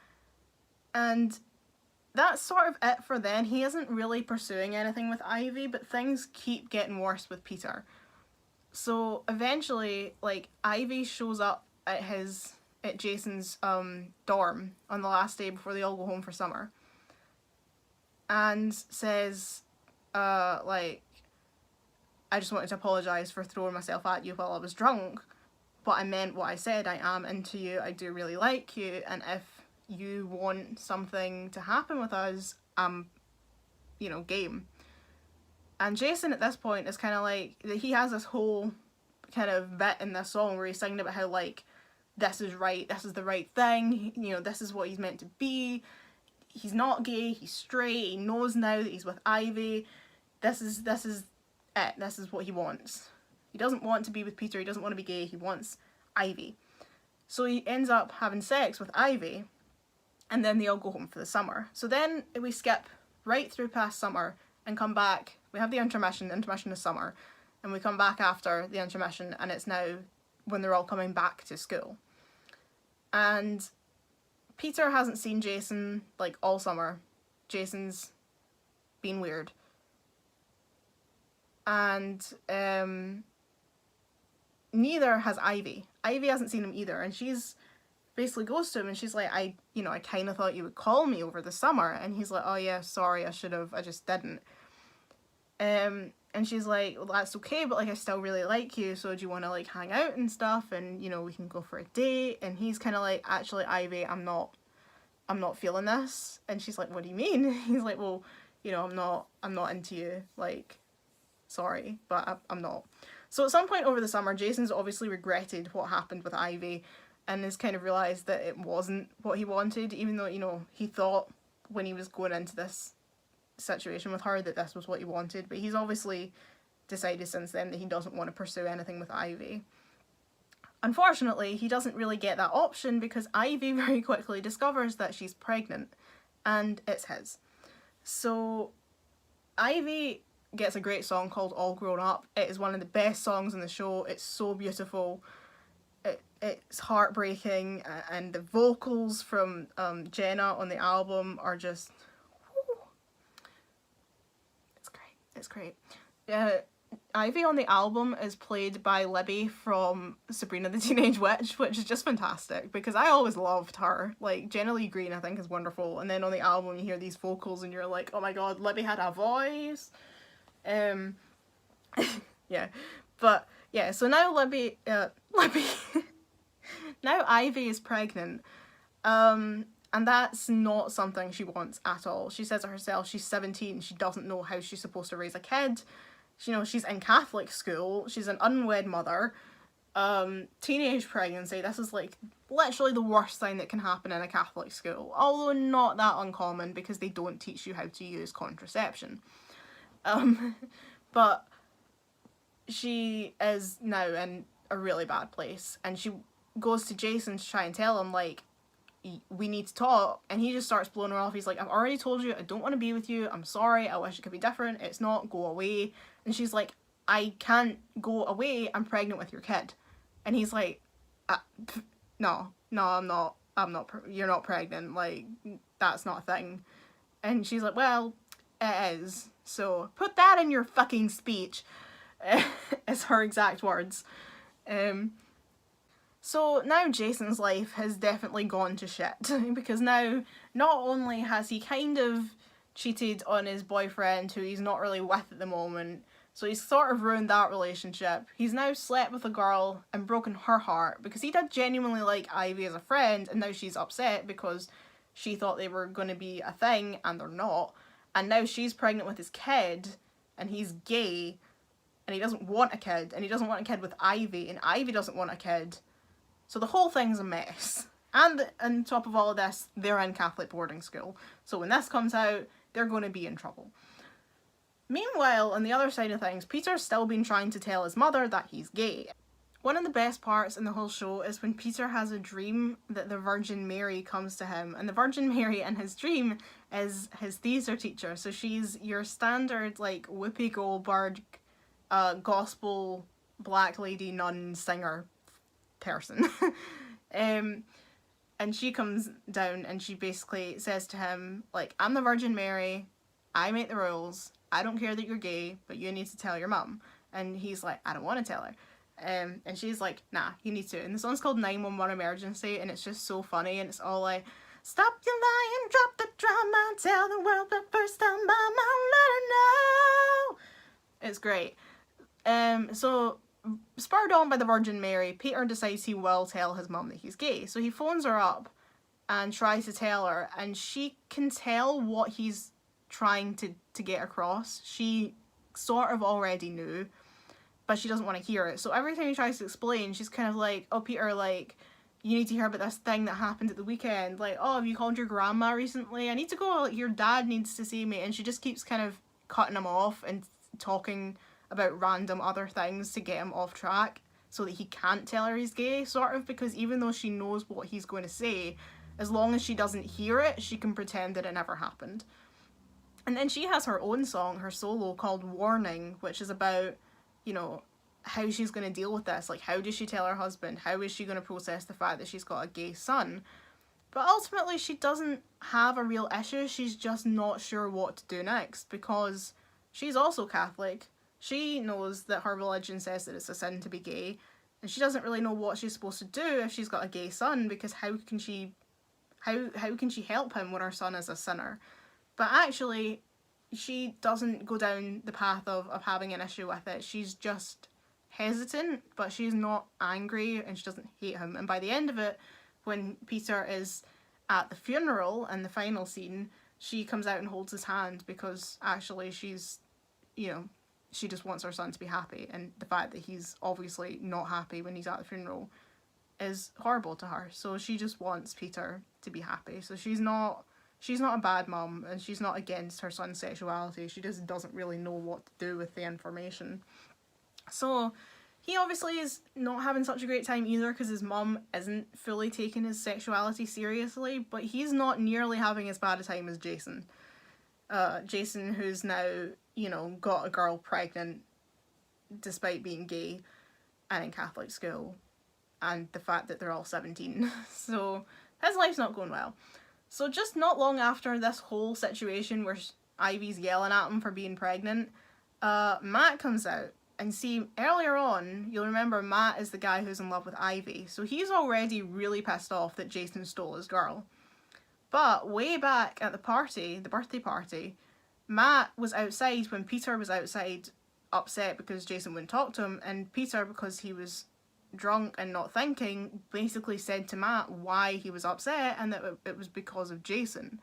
S1: And that's sort of it for then. He isn't really pursuing anything with Ivy, but things keep getting worse with Peter. So eventually, like, Ivy shows up at Jason's dorm on the last day before they all go home for summer, and says, like, I just wanted to apologise for throwing myself at you while I was drunk, but I meant what I said. I am into you, I do really like you, and if you want something to happen with us, I'm, you know, game. And Jason at this point is kind of like, he has this whole kind of bit in this song where he's singing about how, like, this is right, this is the right thing, you know, this is what he's meant to be. He's not gay, he's straight, he knows now that he's with Ivy. This is it, this is what he wants. He doesn't want to be with Peter, he doesn't want to be gay, he wants Ivy. So he ends up having sex with Ivy, and then they all go home for the summer. So then we skip right through past summer and come back. We have the intermission is summer, and we come back after the intermission, and it's now when they're all coming back to school. And Peter hasn't seen Jason, like, all summer. Jason's been weird. And neither has Ivy. Ivy hasn't seen him either, and she's basically goes to him and she's like, I kind of thought you would call me over the summer. And he's like, oh yeah, sorry, I should have, I just didn't. And she's like, well, that's okay, but, like, I still really like you, so do you want to, like, hang out and stuff, and, you know, we can go for a date? And he's kind of like, actually, Ivy, I'm not feeling this. And she's like, what do you mean? He's like, well, you know, I'm not into you, like, sorry, but I'm not. So at some point over the summer, Jason's obviously regretted what happened with Ivy and has kind of realised that it wasn't what he wanted, even though, you know, he thought when he was going into this situation with her that this was what he wanted, but he's obviously decided since then that he doesn't want to pursue anything with Ivy. Unfortunately, he doesn't really get that option because Ivy very quickly discovers that she's pregnant, and it's his. So Ivy gets a great song called All Grown Up. It is one of the best songs in the show. It's so beautiful. It's heartbreaking, and the vocals from Jenna on the album are just, whoo. It's great. Ivy on the album is played by Libby from Sabrina the Teenage Witch, which is just fantastic because I always loved her. Like, Jenna Lee Green I think is wonderful, and then on the album you hear these vocals and you're like, oh my god, Libby had a voice. Yeah, but yeah, so now Libby now Ivy is pregnant, and that's not something she wants at all. She says it herself, she's 17, she doesn't know how she's supposed to raise a kid. You know, she's in Catholic school, she's an unwed mother, teenage pregnancy, this is, like, literally the worst thing that can happen in a Catholic school, although not that uncommon because they don't teach you how to use contraception. But she is now in a really bad place, and she goes to Jason to try and tell him, like, we need to talk, and he just starts blowing her off. He's like, I've already told you I don't want to be with you, I'm sorry, I wish it could be different, it's not, go away. And she's like, I can't go away, I'm pregnant with your kid. And he's like, no, I'm not, you're not pregnant, like, that's not a thing. And she's like, well, it is, so put that in your fucking speech, is her exact words. So now Jason's life has definitely gone to shit because now not only has he kind of cheated on his boyfriend who he's not really with at the moment, so he's sort of ruined that relationship. He's now slept with a girl and broken her heart because he did genuinely like Ivy as a friend, and now she's upset because she thought they were going to be a thing and they're not. And now she's pregnant with his kid and he's gay and he doesn't want a kid, and he doesn't want a kid with Ivy, and Ivy doesn't want a kid. So the whole thing's a mess. And on top of all of this, they're in Catholic boarding school. So when this comes out, they're going to be in trouble. Meanwhile, on the other side of things, Peter's still been trying to tell his mother that he's gay. One of the best parts in the whole show is when Peter has a dream that the Virgin Mary comes to him. And the Virgin Mary in his dream is his theatre teacher. So she's your standard, like, Whoopi Goldberg, gospel, black lady, nun, singer person. And she comes down and she basically says to him, like, I'm the Virgin Mary, I make the rules, I don't care that you're gay, but you need to tell your mum. And he's like, I don't want to tell her. And she's like, nah, you need to. And the song's called 911 Emergency, and it's just so funny, and it's all like, stop your lying, drop the drama, tell the world the first time mama, let her know. It's great. So spurred on by the Virgin Mary, Peter decides he will tell his mum that he's gay. So he phones her up and tries to tell her, and she can tell what he's trying to get across. She sort of already knew, but she doesn't want to hear it. So every time he tries to explain, she's kind of like, oh, Peter, like, you need to hear about this thing that happened at the weekend. Like, oh, have you called your grandma recently? I need to go, like, your dad needs to see me. And she just keeps kind of cutting him off and talking about random other things to get him off track so that he can't tell her he's gay, sort of, because even though she knows what he's going to say, as long as she doesn't hear it, she can pretend that it never happened. And then she has her own song, her solo, called Warning, which is about, you know, how she's going to deal with this. Like, how does she tell her husband? How is she going to process the fact that she's got a gay son? But ultimately, she doesn't have a real issue. She's just not sure what to do next, because she's also Catholic. She knows that her religion says that it's a sin to be gay, and she doesn't really know what she's supposed to do if she's got a gay son, because how can she help him when her son is a sinner? But actually, she doesn't go down the path of having an issue with it. She's just hesitant, but she's not angry, and she doesn't hate him. And by the end of it, when Peter is at the funeral in the final scene, she comes out and holds his hand, because actually she's, you know, she just wants her son to be happy, and the fact that he's obviously not happy when he's at the funeral is horrible to her. So she just wants Peter to be happy. So she's not a bad mum, and she's not against her son's sexuality. She just doesn't really know what to do with the information. So he obviously is not having such a great time either, because his mum isn't fully taking his sexuality seriously, but he's not nearly having as bad a time as Jason. Jason, who's now, you know, got a girl pregnant despite being gay and in Catholic school, and the fact that they're all 17. So his life's not going well. So just not long after this whole situation where Ivy's yelling at him for being pregnant, Matt comes out. And see, earlier on, you'll remember Matt is the guy who's in love with Ivy. So he's already really pissed off that Jason stole his girl. But way back at the party, the birthday party, Matt was outside when Peter was outside, upset because Jason wouldn't talk to him. And Peter, because he was drunk and not thinking, basically said to Matt why he was upset, and that it was because of Jason.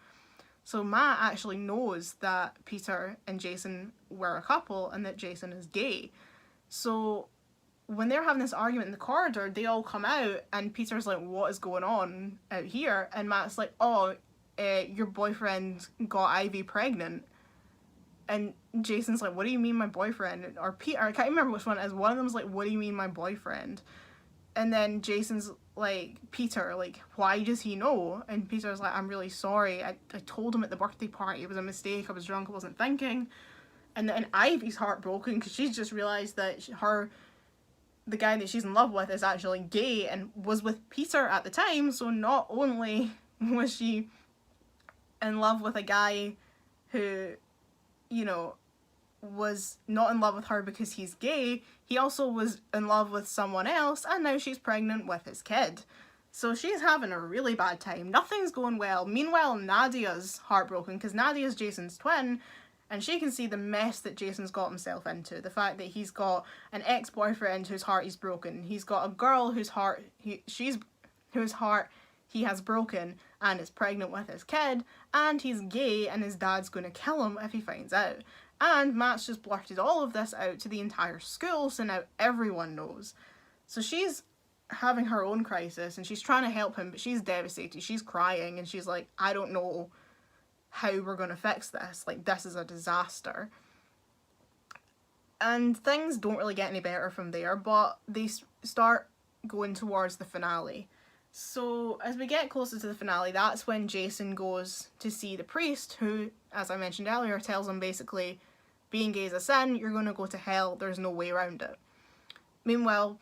S1: So Matt actually knows that Peter and Jason were a couple and that Jason is gay. So when they're having this argument in the corridor, they all come out, and Peter's like, what is going on out here? And Matt's like, oh, your boyfriend got Ivy pregnant. And Jason's like, what do you mean my boyfriend? Or Peter, I can't remember which one it is. One of them's like, what do you mean my boyfriend? And then Jason's like, Peter, like, why does he know? And Peter's like, I'm really sorry. I told him at the birthday party. It was a mistake. I was drunk. I wasn't thinking. And then Ivy's heartbroken because she's just realised that the guy that she's in love with is actually gay and was with Peter at the time. So not only was she in love with a guy who, you know, was not in love with her because he's gay, he also was in love with someone else, and now she's pregnant with his kid. So she's having a really bad time. Nothing's going well. Meanwhile, Nadia's heartbroken because Nadia's Jason's twin, and she can see the mess that Jason's got himself into. The fact that he's got an ex-boyfriend whose heart he's broken. He's got a girl whose heart he has broken and is pregnant with his kid, and he's gay and his dad's going to kill him if he finds out. And Matt's just blurted all of this out to the entire school, so now everyone knows. So she's having her own crisis and she's trying to help him, but she's devastated. She's crying and she's like, I don't know how we're going to fix this. Like, this is a disaster. And things don't really get any better from there, but they start going towards the finale. So as we get closer to the finale, that's when Jason goes to see the priest who, as I mentioned earlier, tells him basically, being gay is a sin, you're going to go to hell, there's no way around it. Meanwhile,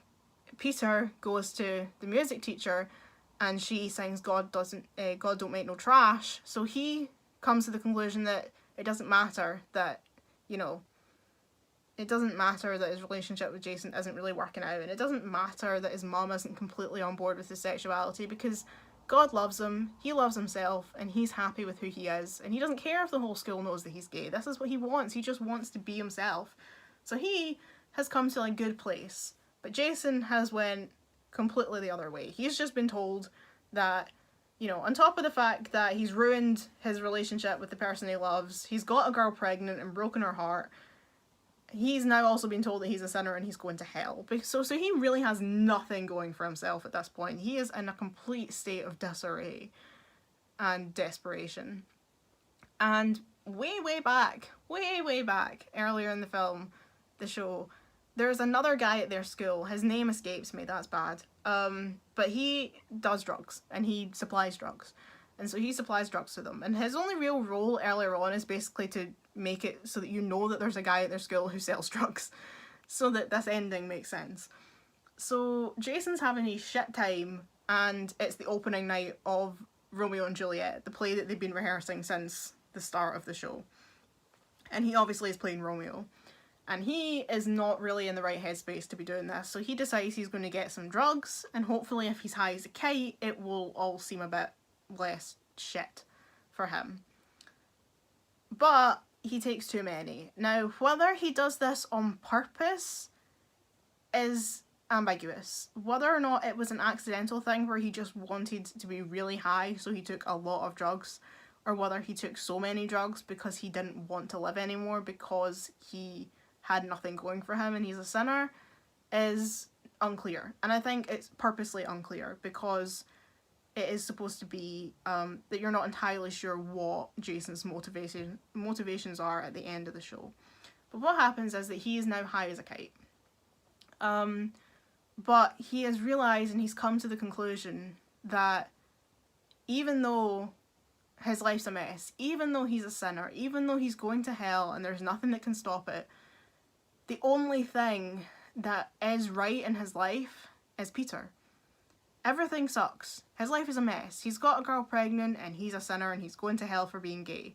S1: Peter goes to the music teacher and she sings God don't make no trash. So he comes to the conclusion that it doesn't matter that, you know, it doesn't matter that his relationship with Jason isn't really working out, and it doesn't matter that his mum isn't completely on board with his sexuality, because God loves him, he loves himself, and he's happy with who he is, and he doesn't care if the whole school knows that he's gay. This is what he wants. He just wants to be himself. So he has come to a good place. But Jason has went completely the other way. He's just been told that, you know, on top of the fact that he's ruined his relationship with the person he loves, he's got a girl pregnant and broken her heart, he's now also been told that he's a sinner and he's going to hell. So he really has nothing going for himself at this point. He is in a complete state of disarray and desperation. And way back, earlier in the film, the show, there's another guy at their school. His name escapes me, that's bad. But he does drugs, and he supplies drugs. And so he supplies drugs to them. And his only real role earlier on is basically to make it so that you know that there's a guy at their school who sells drugs. So that this ending makes sense. So Jason's having a shit time, and it's the opening night of Romeo and Juliet, the play that they've been rehearsing since the start of the show. And he obviously is playing Romeo. And he is not really in the right headspace to be doing this, so he decides he's going to get some drugs, and hopefully if he's high as a kite, it will all seem a bit less shit for him. But he takes too many. Now, whether he does this on purpose is ambiguous. Whether or not it was an accidental thing where he just wanted to be really high, so he took a lot of drugs, or whether he took so many drugs because he didn't want to live anymore because he had nothing going for him and he's a sinner, is unclear. And I think it's purposely unclear because it is supposed to be that you're not entirely sure what Jason's motivations are at the end of the show. But what happens is that he is now high as a kite. But he has realised and he's come to the conclusion that even though his life's a mess, even though he's a sinner, even though he's going to hell and there's nothing that can stop it, the only thing that is right in his life is Peter. Everything sucks. His life is a mess. He's got a girl pregnant and he's a sinner and he's going to hell for being gay.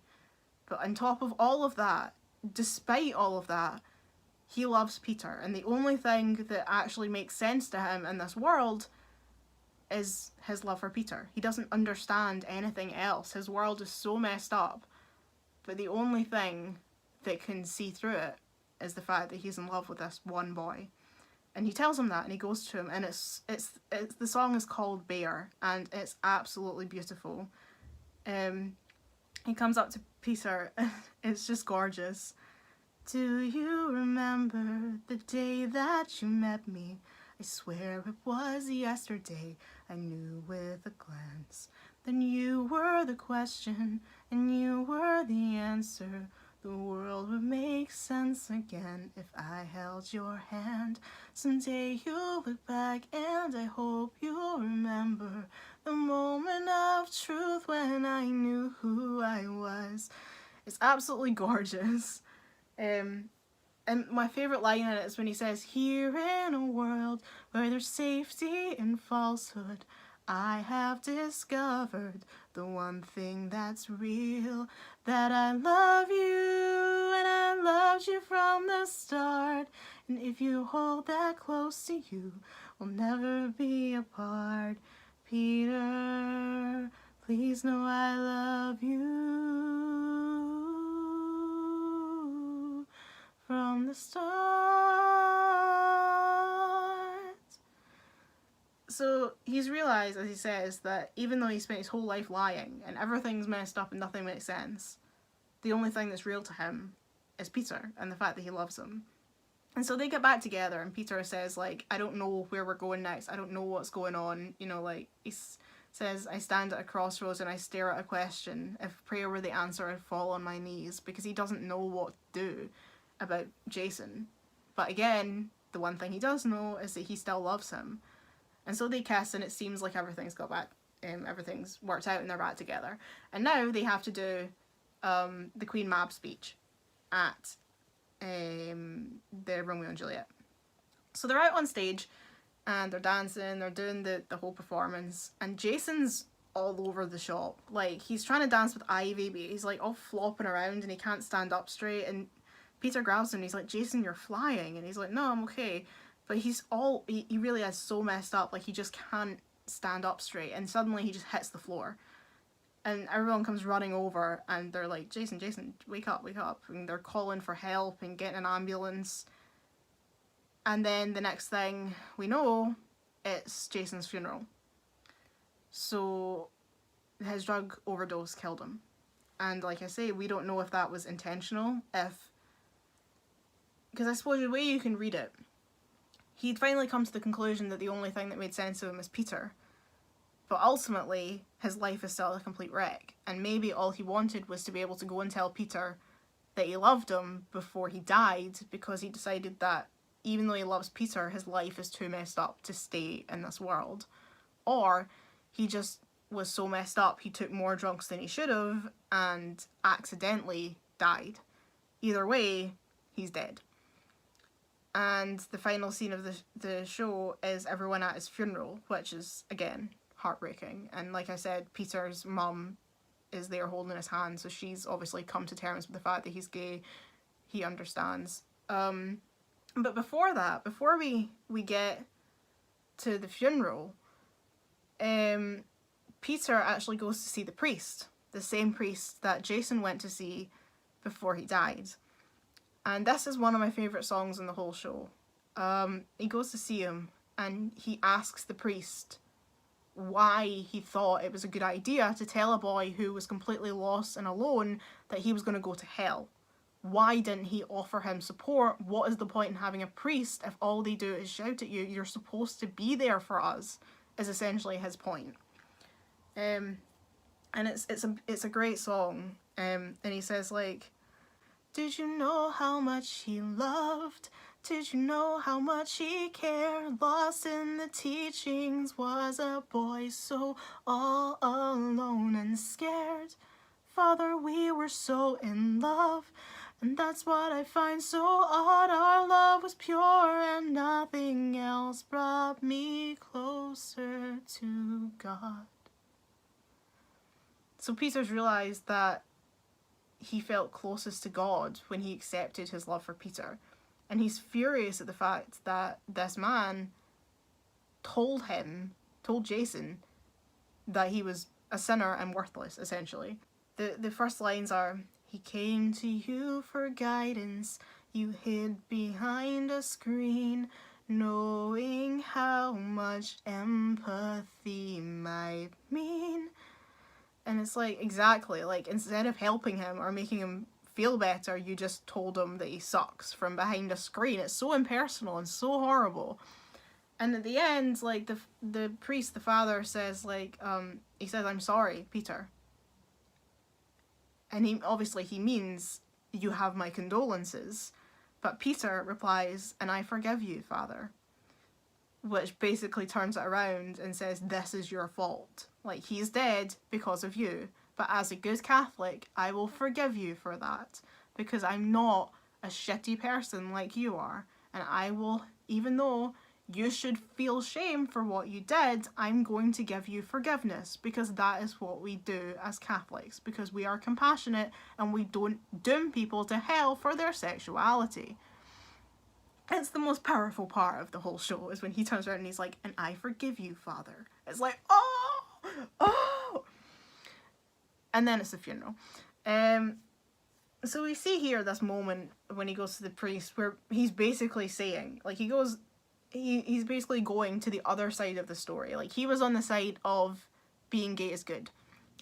S1: But on top of all of that, despite all of that, he loves Peter. And the only thing that actually makes sense to him in this world is his love for Peter. He doesn't understand anything else. His world is so messed up. But the only thing that can see through it is the fact that he's in love with this one boy. And he tells him that, and he goes to him, and it's the song is called Bear, and it's absolutely beautiful. He comes up to Peter, it's just gorgeous. Do you remember the day that you met me? I swear it was yesterday, I knew with a glance. Then you were the question, and you were the answer. The world would make sense again if I held your hand. Someday you'll look back and I hope you'll remember the moment of truth when I knew who I was. It's absolutely gorgeous. And my favourite line in it is when he says, here in a world where there's safety in falsehood, I have discovered the one thing that's real, that I love you and I loved you from the start. And if you hold that close to you, we'll never be apart. Peter, please know I love you from the start. So he's realised, as he says, that even though he spent his whole life lying and everything's messed up and nothing makes sense, the only thing that's real to him is Peter and the fact that he loves him. And so they get back together, and Peter says, like, I don't know where we're going next. I don't know what's going on. You know, like, he says, I stand at a crossroads and I stare at a question. If prayer were the answer, I'd fall on my knees, because he doesn't know what to do about Jason. But again, the one thing he does know is that he still loves him. And so they kiss, and it seems like everything's worked out and they're back together. And now they have to do the Queen Mab speech at the Romeo and Juliet. So they're out on stage and they're dancing, they're doing the whole performance, and Jason's all over the shop. Like, he's trying to dance with Ivy, but he's like all flopping around and he can't stand up straight, and Peter grabs him and he's like, Jason, you're flying. And he's like, no, I'm okay. But he really is so messed up, like he just can't stand up straight, and suddenly he just hits the floor. And everyone comes running over and they're like, Jason, wake up. And they're calling for help and getting an ambulance. And then the next thing we know, it's Jason's funeral. So his drug overdose killed him. And like I say, we don't know if that was intentional, because I suppose the way you can read it, he'd finally come to the conclusion that the only thing that made sense of him is Peter. But ultimately, his life is still a complete wreck. And maybe all he wanted was to be able to go and tell Peter that he loved him before he died, because he decided that even though he loves Peter, his life is too messed up to stay in this world. Or he just was so messed up he took more drugs than he should have and accidentally died. Either way, he's dead. And the final scene of the show is everyone at his funeral, which is, again, heartbreaking. And like I said, Peter's mum is there holding his hand, so she's obviously come to terms with the fact that he's gay. He understands. But before that, before we get to the funeral, Peter actually goes to see the priest, the same priest that Jason went to see before he died. And this is one of my favourite songs in the whole show. He goes to see him and he asks the priest why he thought it was a good idea to tell a boy who was completely lost and alone that he was going to go to hell. Why didn't he offer him support? What is the point in having a priest if all they do is shout at you? You're supposed to be there for us, is essentially his point. And it's a great song. And he says, like, did you know how much he loved? Did you know how much he cared? Lost in the teachings was a boy so all alone and scared. Father, we were so in love, and that's what I find so odd. Our love was pure and nothing else brought me closer to God. So Peter's realised that he felt closest to God when he accepted his love for Peter. And he's furious at the fact that this man told Jason, that he was a sinner and worthless, essentially. The first lines are, he came to you for guidance, you hid behind a screen, knowing how much empathy might mean. And it's like, exactly, like, instead of helping him or making him feel better, you just told him that he sucks from behind a screen. It's so impersonal and so horrible. And at the end, like, the priest, the father, says, like, he says, I'm sorry, Peter. And he means, you have my condolences. But Peter replies, and I forgive you, Father. Which basically turns it around and says, this is your fault. Like, he's dead because of you. But as a good Catholic, I will forgive you for that. Because I'm not a shitty person like you are. And I will, even though you should feel shame for what you did. I'm going to give you forgiveness, because that is what we do as Catholics, because we are compassionate and we don't doom people to hell for their sexuality. It's the most powerful part of the whole show, is when he turns around and he's like, and I forgive you, Father. It's like, oh! And then it's the funeral. So we see here this moment when he goes to the priest where he's basically saying, like, he's basically going to the other side of the story. Like, he was on the side of being gay is good,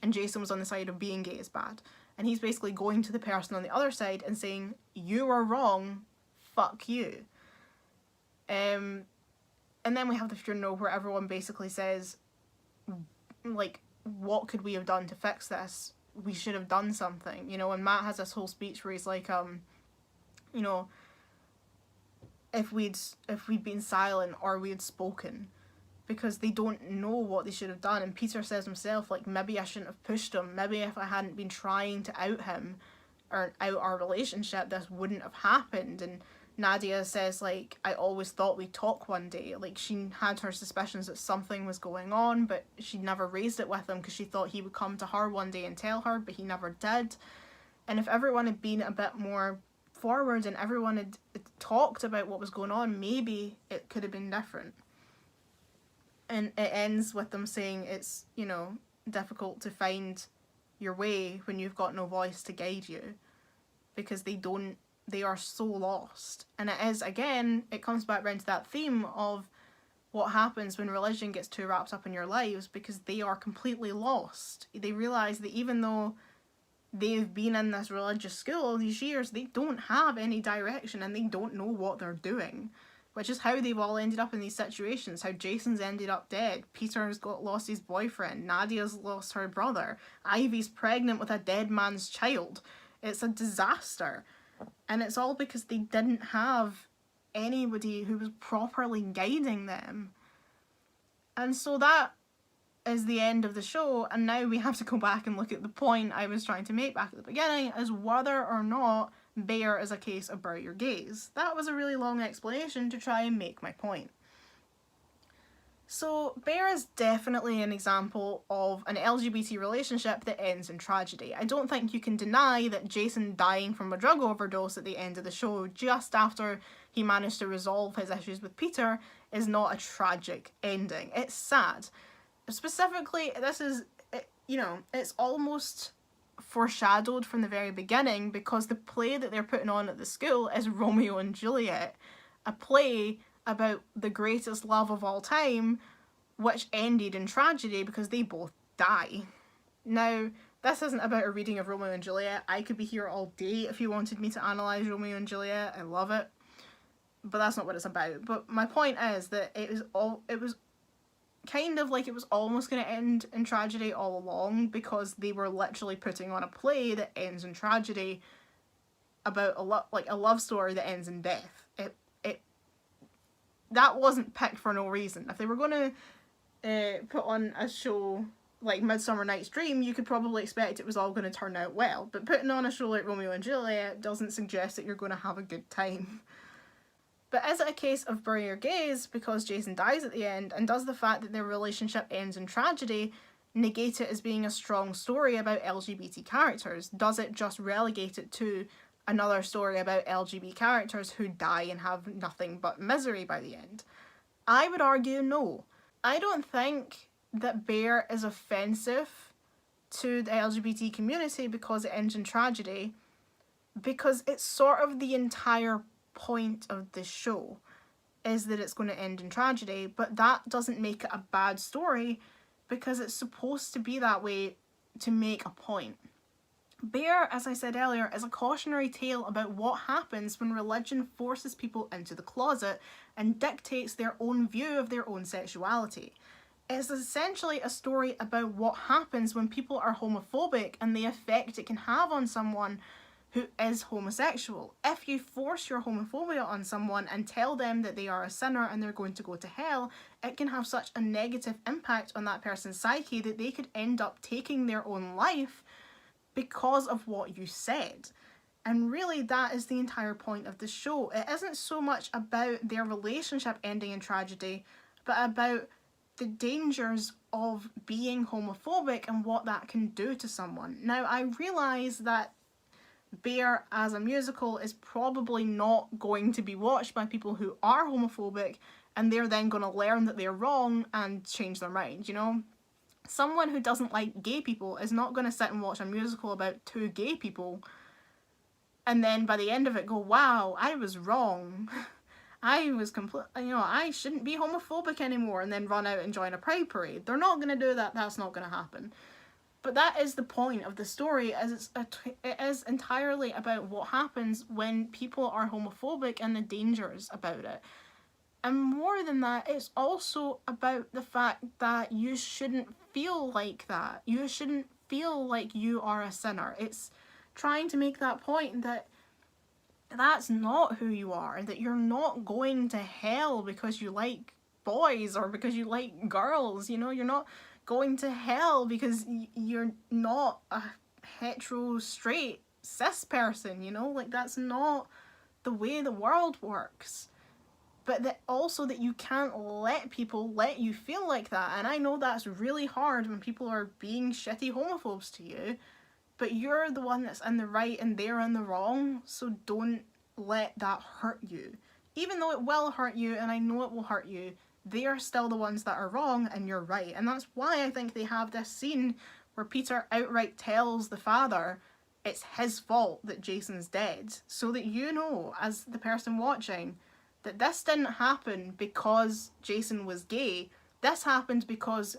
S1: and Jason was on the side of being gay is bad. And he's basically going to the person on the other side and saying, you are wrong, fuck you. And then we have the funeral where everyone basically says, like, what could we have done to fix this? We should have done something, you know. And Matt has this whole speech where he's like, you know, if we'd been silent or we had spoken, because they don't know what they should have done. And Peter says himself, like, maybe I shouldn't have pushed him. Maybe if I hadn't been trying to out him or out our relationship, this wouldn't have happened. And Nadia says, like, I always thought we'd talk one day. Like, she had her suspicions that something was going on, but she never raised it with him because she thought he would come to her one day and tell her, but he never did. And if everyone had been a bit more forward and everyone had talked about what was going on, maybe it could have been different. And it ends with them saying it's, you know, difficult to find your way when you've got no voice to guide you, because they are so lost. And it is, again, it comes back around to that theme of what happens when religion gets too wrapped up in your lives, because they are completely lost. They realise that even though they've been in this religious school all these years, they don't have any direction and they don't know what they're doing. Which is how they've all ended up in these situations. How Jason's ended up dead, Peter's lost his boyfriend, Nadia's lost her brother, Ivy's pregnant with a dead man's child. It's a disaster. And it's all because they didn't have anybody who was properly guiding them. And so that is the end of the show, and now we have to go back and look at the point I was trying to make back at the beginning, as whether or not Bear is a case of bury your gays. That was a really long explanation to try and make my point. So Bear is definitely an example of an LGBT relationship that ends in tragedy. I don't think you can deny that Jason dying from a drug overdose at the end of the show, just after he managed to resolve his issues with Peter, is not a tragic ending. It's sad. Specifically, this is, you know, it's almost foreshadowed from the very beginning, because the play that they're putting on at the school is Romeo and Juliet, a play about the greatest love of all time, which ended in tragedy because they both die. Now, this isn't about a reading of Romeo and Juliet. I could be here all day if you wanted me to analyse Romeo and Juliet. I love it. But that's not what it's about. But my point is that it was kind of like it was almost going to end in tragedy all along, because they were literally putting on a play that ends in tragedy about a love story that ends in death. That wasn't picked for no reason. If they were going to put on a show like Midsummer Night's Dream, you could probably expect it was all going to turn out well. But putting on a show like Romeo and Juliet doesn't suggest that you're going to have a good time. But is it a case of bury your gays because Jason dies at the end, and does the fact that their relationship ends in tragedy negate it as being a strong story about LGBT characters? Does it just relegate it to another story about LGBT characters who die and have nothing but misery by the end? I would argue no. I don't think that Bear is offensive to the LGBT community because it ends in tragedy, because it's sort of the entire point of the show is that it's going to end in tragedy, but that doesn't make it a bad story because it's supposed to be that way to make a point. Bear, as I said earlier, is a cautionary tale about what happens when religion forces people into the closet and dictates their own view of their own sexuality. It's essentially a story about what happens when people are homophobic and the effect it can have on someone who is homosexual. If you force your homophobia on someone and tell them that they are a sinner and they're going to go to hell, it can have such a negative impact on that person's psyche that they could end up taking their own life because of what you said. And really, that is the entire point of the show. It isn't so much about their relationship ending in tragedy, but about the dangers of being homophobic and what that can do to someone. Now, I realise that Bear as a musical is probably not going to be watched by people who are homophobic, and they're then going to learn that they're wrong and change their mind, you know? Someone who doesn't like gay people is not going to sit and watch a musical about two gay people and then by the end of it go, wow, I was wrong. I was I shouldn't be homophobic anymore, and then run out and join a pride parade. They're not going to do that. That's not going to happen. But that is the point of the story, as it is entirely about what happens when people are homophobic and the dangers about it. And more than that, it's also about the fact that you shouldn't feel like that. You shouldn't feel like you are a sinner. It's trying to make that point that that's not who you are, that you're not going to hell because you like boys or because you like girls, you know, you're not going to hell because you're not a hetero, straight, cis person, you know, like that's not the way the world works. But that also that you can't let people let you feel like that, and I know that's really hard when people are being shitty homophobes to you, but you're the one that's in the right and they're in the wrong, so don't let that hurt you. Even though it will hurt you, and I know it will hurt you, they are still the ones that are wrong and you're right. And that's why I think they have this scene where Peter outright tells the father it's his fault that Jason's dead, so that you know, as the person watching, that this didn't happen because Jason was gay. This happened because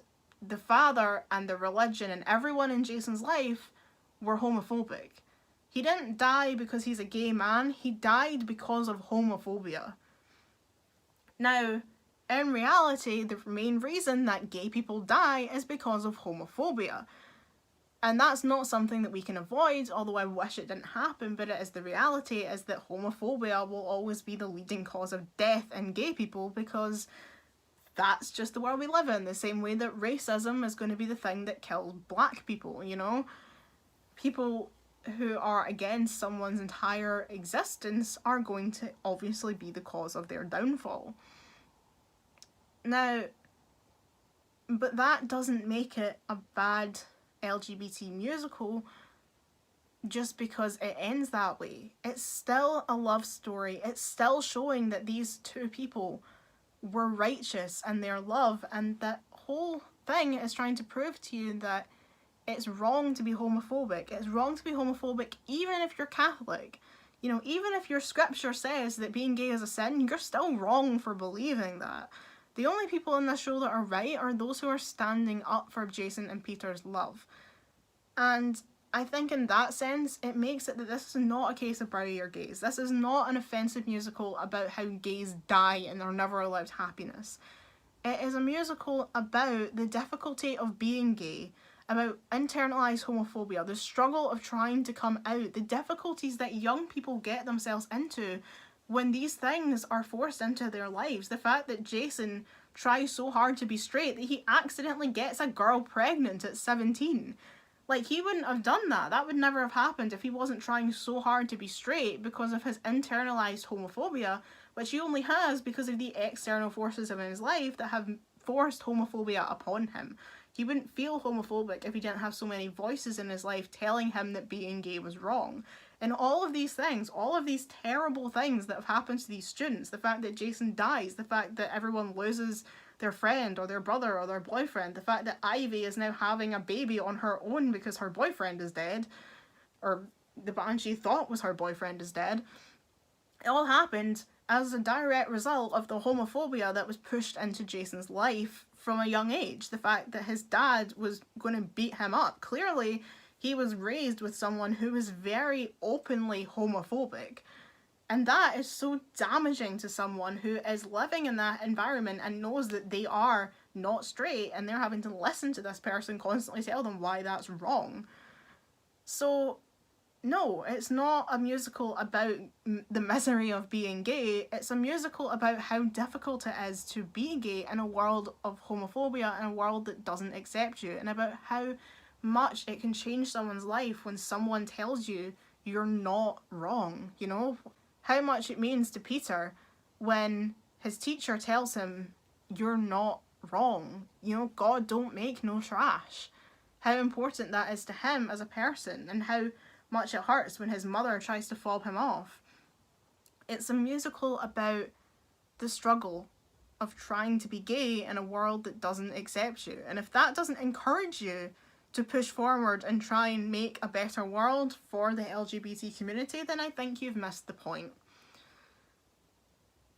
S1: the father and the religion and everyone in Jason's life were homophobic. He didn't die because he's a gay man, he died because of homophobia. Now, in reality, the main reason that gay people die is because of homophobia. And that's not something that we can avoid, although I wish it didn't happen, but it is the reality, is that homophobia will always be the leading cause of death in gay people, because that's just the world we live in, the same way that racism is going to be the thing that kills black people, you know? People who are against someone's entire existence are going to obviously be the cause of their downfall. Now, but that doesn't make it a bad LGBT musical just because it ends that way. It's still a love story. It's still showing that these two people were righteous in their love, and that whole thing is trying to prove to you that it's wrong to be homophobic. It's wrong to be homophobic even if you're Catholic. You know, even if your scripture says that being gay is a sin, you're still wrong for believing that. The only people in this show that are right are those who are standing up for Jason and Peter's love. And I think in that sense, it makes it that this is not a case of bury your gays. This is not an offensive musical about how gays die and are never allowed happiness. It is a musical about the difficulty of being gay, about internalized homophobia, the struggle of trying to come out, the difficulties that young people get themselves into when these things are forced into their lives. The fact that Jason tries so hard to be straight that he accidentally gets a girl pregnant at 17. Like, he wouldn't have done that. That would never have happened if he wasn't trying so hard to be straight because of his internalized homophobia, which he only has because of the external forces in his life that have forced homophobia upon him. He wouldn't feel homophobic if he didn't have so many voices in his life telling him that being gay was wrong. And all of these things, all of these terrible things that have happened to these students, the fact that Jason dies, the fact that everyone loses their friend or their brother or their boyfriend, the fact that Ivy is now having a baby on her own because her boyfriend is dead, or the man she thought was her boyfriend is dead, it all happened as a direct result of the homophobia that was pushed into Jason's life from a young age. The fact that his dad was going to beat him up. Clearly, he was raised with someone who was very openly homophobic. And that is so damaging to someone who is living in that environment and knows that they are not straight, and they're having to listen to this person constantly tell them why that's wrong. So, no, it's not a musical about the misery of being gay. It's a musical about how difficult it is to be gay in a world of homophobia, in a world that doesn't accept you, and about how much it can change someone's life when someone tells you you're not wrong, you know? How much it means to Peter when his teacher tells him, you're not wrong, you know, God don't make no trash. How important that is to him as a person, and how much it hurts when his mother tries to fob him off. It's a musical about the struggle of trying to be gay in a world that doesn't accept you. And if that doesn't encourage you to push forward and try and make a better world for the LGBT community, then I think you've missed the point.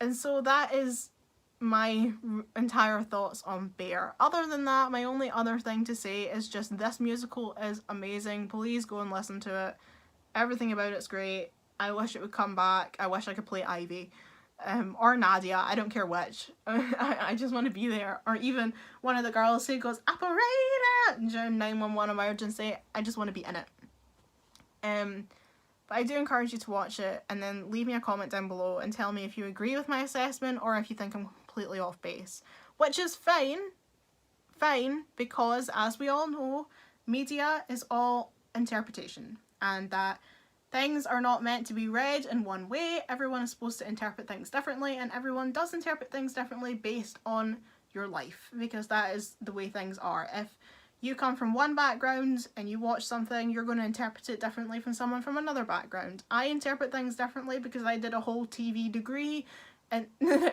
S1: And so that is my entire thoughts on Bear. Other than that, my only other thing to say is just this musical is amazing. Please go and listen to it. Everything about it's great. I wish it would come back. I wish I could play Ivy. Or Nadia, I don't care which. I just want to be there. Or even one of the girls who goes, operator, during 911 emergency. I just want to be in it. But I do encourage you to watch it, and then leave me a comment down below and tell me if you agree with my assessment or if you think I'm completely off base. Which is fine, because as we all know, media is all interpretation, and that things are not meant to be read in one way. Everyone is supposed to interpret things differently, and everyone does interpret things differently based on your life, because that is the way things are. If you come from one background and you watch something, you're going to interpret it differently from someone from another background. I interpret things differently because I did a whole TV degree and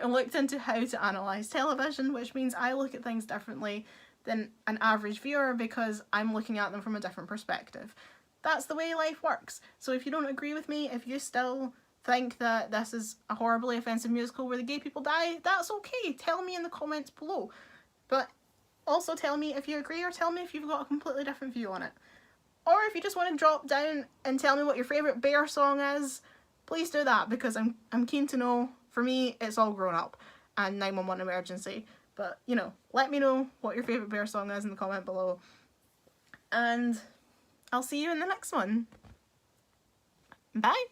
S1: looked into how to analyse television, which means I look at things differently than an average viewer because I'm looking at them from a different perspective. That's the way life works. So if you don't agree with me, if you still think that this is a horribly offensive musical where the gay people die, that's okay. Tell me in the comments below. But also tell me if you agree, or tell me if you've got a completely different view on it. Or if you just want to drop down and tell me what your favourite Bear song is, please do that, because I'm keen to know. For me, it's All Grown Up and 911 Emergency. But, you know, let me know what your favourite Bear song is in the comment below. And I'll see you in the next one. Bye!